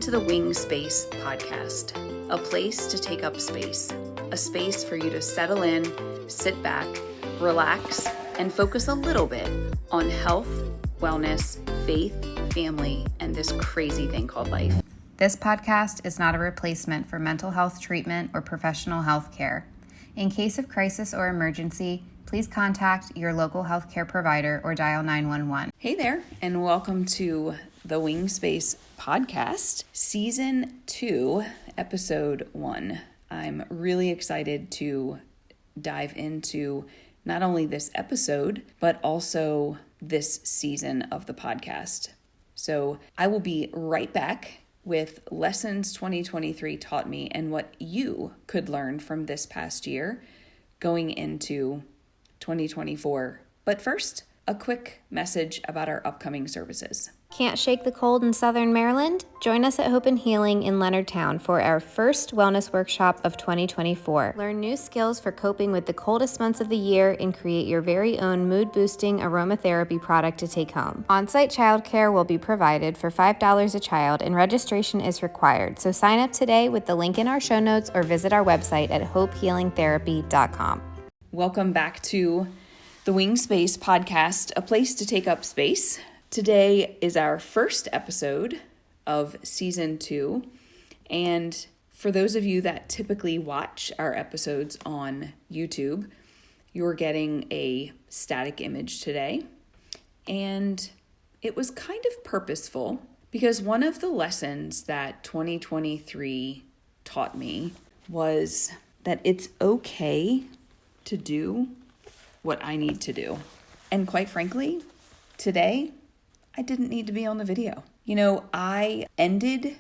to the Wing Space podcast, a place to take up space, a space for you to settle in, sit back, relax, and focus a little bit on health, wellness, faith, family, and this crazy thing called life. This podcast is not a replacement for mental health treatment or professional health care. In case of crisis or emergency, please contact your local healthcare provider or dial 911. Hey there, and welcome to the Wing Space podcast, Season 2, Episode 1. I'm really excited to dive into not only this episode, but also this season of the podcast. So I will be right back with lessons 2023 taught me and what you could learn from this past year going into 2024. But first, a quick message about our upcoming services. Can't shake the cold in Southern Maryland? Join us at Hope and Healing in Leonardtown for our first wellness workshop of 2024. Learn new skills for coping with the coldest months of the year and create your very own mood-boosting aromatherapy product to take home. On-site childcare will be provided for $5 a child and registration is required. So sign up today with the link in our show notes or visit our website at hopehealingtherapy.com. Welcome back to the Wing Space podcast, a place to take up space. Today is our first episode of Season 2, and for those of you that typically watch our episodes on YouTube, you're getting a static image today, and it was kind of purposeful because one of the lessons that 2023 taught me was that it's okay to do what I need to do. And quite frankly, today, I didn't need to be on the video. You know, I ended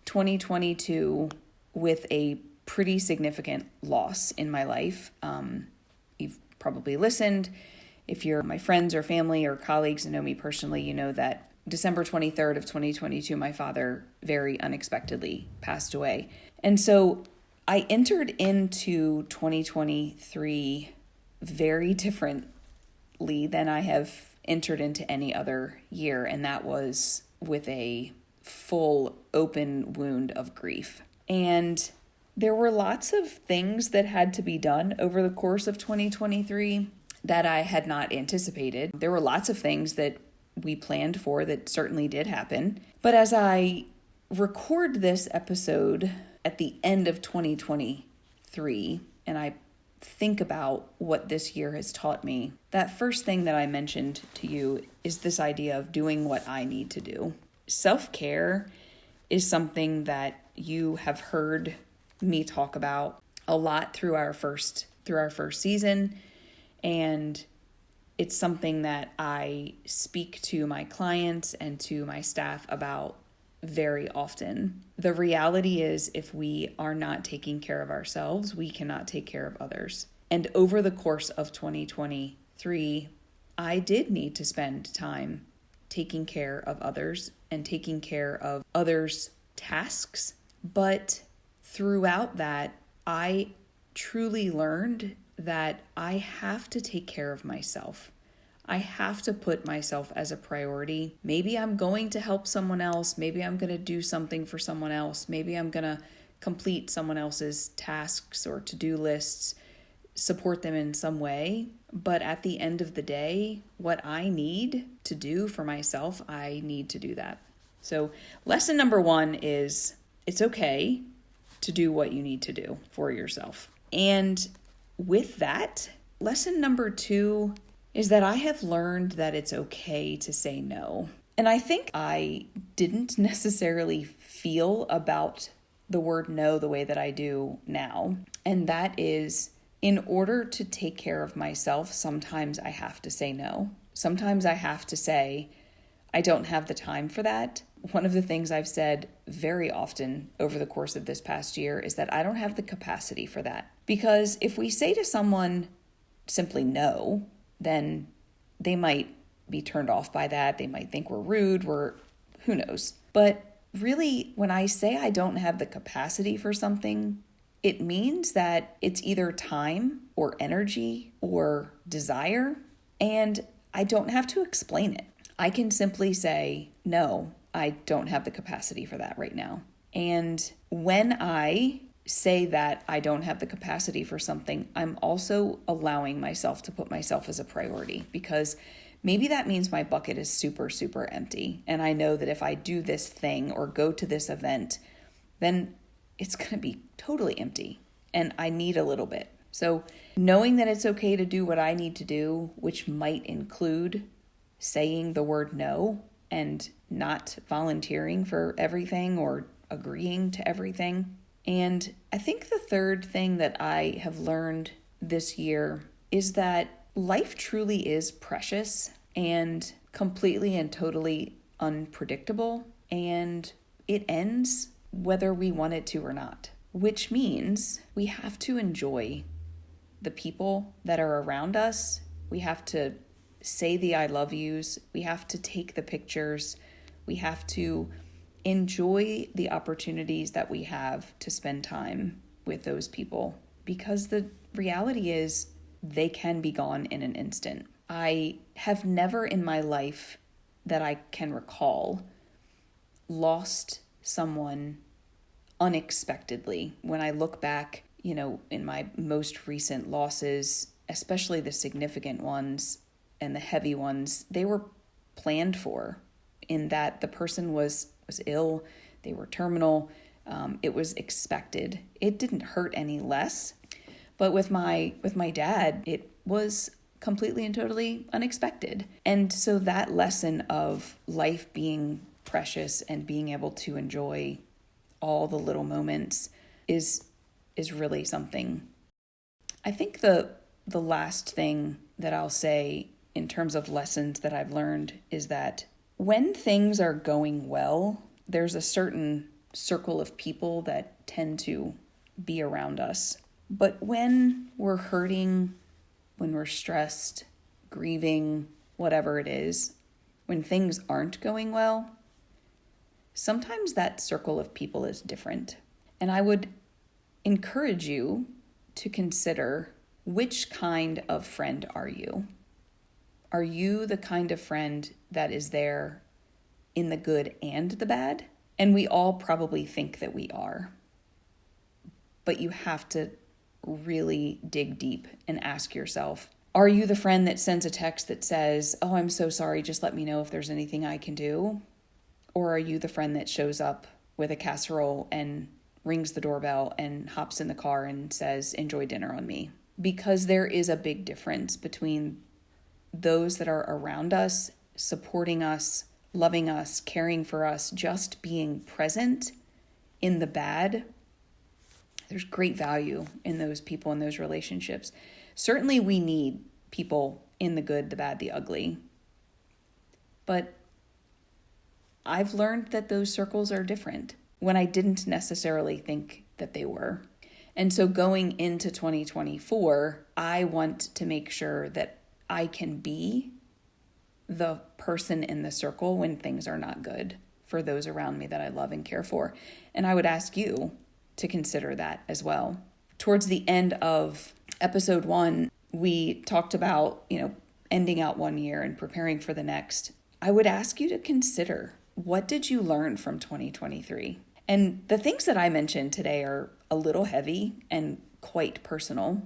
2022 with a pretty significant loss in my life. You've probably listened. If you're my friends or family or colleagues and know me personally, you know that December 23rd of 2022, my father very unexpectedly passed away. And so I entered into 2023 very differently than I have entered into any other year, and that was with a full open wound of grief. And there were lots of things that had to be done over the course of 2023 that I had not anticipated. There were lots of things that we planned for that certainly did happen. But as I record this episode at the end of 2023, and I think about what this year has taught me, that first thing that I mentioned to you is this idea of doing what I need to do. Self-care is something that you have heard me talk about a lot through our first season, and it's something that I speak to my clients and to my staff about very often. The reality is, if we are not taking care of ourselves, we cannot take care of others. And over the course of 2023, I did need to spend time taking care of others and taking care of others' tasks. But throughout that, I truly learned that I have to take care of myself. I have to put myself as a priority. Maybe I'm going to help someone else. Maybe I'm going to do something for someone else. Maybe I'm going to complete someone else's tasks or to-do lists, support them in some way. But at the end of the day, what I need to do for myself, I need to do that. So lesson number 1 is it's okay to do what you need to do for yourself. And with that, lesson number 2 is that I have learned that it's okay to say no. And I think I didn't necessarily feel about the word no the way that I do now. And that is, in order to take care of myself, sometimes I have to say no. Sometimes I have to say, I don't have the time for that. One of the things I've said very often over the course of this past year is that I don't have the capacity for that. Because if we say to someone simply no, then they might be turned off by that. They might think we're rude, who knows. But really, when I say I don't have the capacity for something, it means that it's either time or energy or desire, and I don't have to explain it. I can simply say, no, I don't have the capacity for that right now. And when I say that I don't have the capacity for something, I'm also allowing myself to put myself as a priority, because maybe that means my bucket is super, super empty. And I know that if I do this thing or go to this event, then it's going to be totally empty and I need a little bit. So knowing that it's okay to do what I need to do, which might include saying the word no and not volunteering for everything or agreeing to everything. And I think the third thing that I have learned this year is that life truly is precious and completely and totally unpredictable, and it ends whether we want it to or not, which means we have to enjoy the people that are around us. We have to say the I love yous. We have to take the pictures. We have to enjoy the opportunities that we have to spend time with those people, because the reality is they can be gone in an instant. I have never in my life that I can recall lost someone unexpectedly. When I look back, in my most recent losses, especially the significant ones and the heavy ones, they were planned for, in that the person was ill, they were terminal, it was expected. It didn't hurt any less. But with my dad, it was completely and totally unexpected. And so that lesson of life being precious and being able to enjoy all the little moments is really something. I think the last thing that I'll say in terms of lessons that I've learned is that when things are going well, there's a certain circle of people that tend to be around us. But when we're hurting, when we're stressed, grieving, whatever it is, when things aren't going well, sometimes that circle of people is different. And I would encourage you to consider, which kind of friend are you? Are you the kind of friend that is there in the good and the bad? And we all probably think that we are. But you have to really dig deep and ask yourself, are you the friend that sends a text that says, "Oh, I'm so sorry, just let me know if there's anything I can do"? Or are you the friend that shows up with a casserole and rings the doorbell and hops in the car and says, "Enjoy dinner on me"? Because there is a big difference between those that are around us, supporting us, loving us, caring for us, just being present in the bad. There's great value in those people, in those relationships. Certainly we need people in the good, the bad, the ugly. But I've learned that those circles are different when I didn't necessarily think that they were. And so going into 2024, I want to make sure that I can be the person in the circle when things are not good for those around me that I love and care for. And I would ask you to consider that as well. Towards the end of episode 1, we talked about, ending out one year and preparing for the next. I would ask you to consider, what did you learn from 2023? And the things that I mentioned today are a little heavy and quite personal.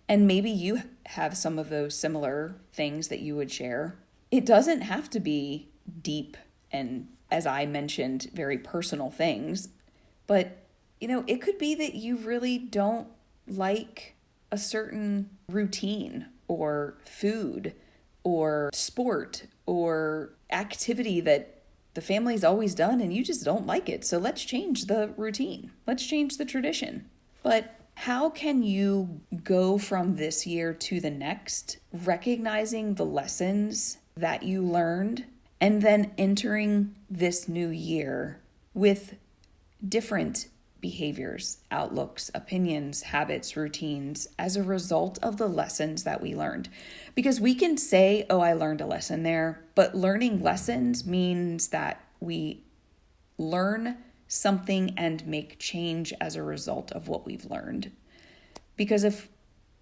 And maybe you have some of those similar things that you would share. It doesn't have to be deep and, as I mentioned, very personal things. But, it could be that you really don't like a certain routine or food or sport or activity that the family's always done and you just don't like it. So let's change the routine. Let's change the tradition. But how can you go from this year to the next, recognizing the lessons that you learned, and then entering this new year with different behaviors, outlooks, opinions, habits, routines as a result of the lessons that we learned? Because we can say, "Oh, I learned a lesson there," but learning lessons means that we learn something and make change as a result of what we've learned. Because if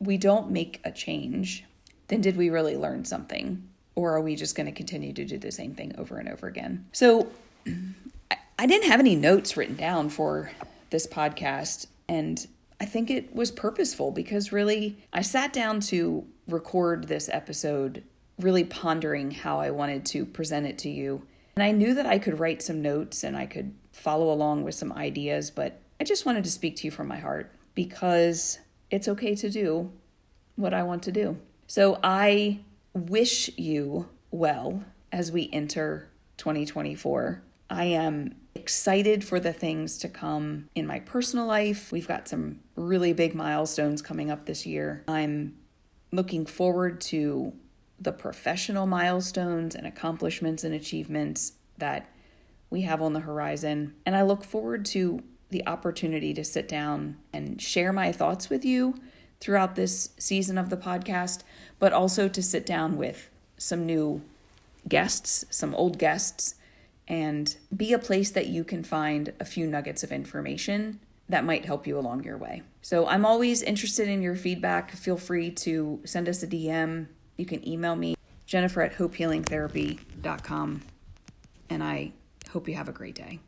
we don't make a change, then did we really learn something? Or are we just going to continue to do the same thing over and over again? So I didn't have any notes written down for this podcast, and I think it was purposeful because really I sat down to record this episode really pondering how I wanted to present it to you. And I knew that I could write some notes and I could follow along with some ideas, but I just wanted to speak to you from my heart because it's okay to do what I want to do. So I wish you well as we enter 2024. I am excited for the things to come in my personal life. We've got some really big milestones coming up this year. I'm looking forward to the professional milestones and accomplishments and achievements that we have on the horizon. And I look forward to the opportunity to sit down and share my thoughts with you throughout this season of the podcast, but also to sit down with some new guests, some old guests, and be a place that you can find a few nuggets of information that might help you along your way. So I'm always interested in your feedback. Feel free to send us a DM. You can email me, Jennifer@hopehealingtherapy.com. And I hope you have a great day.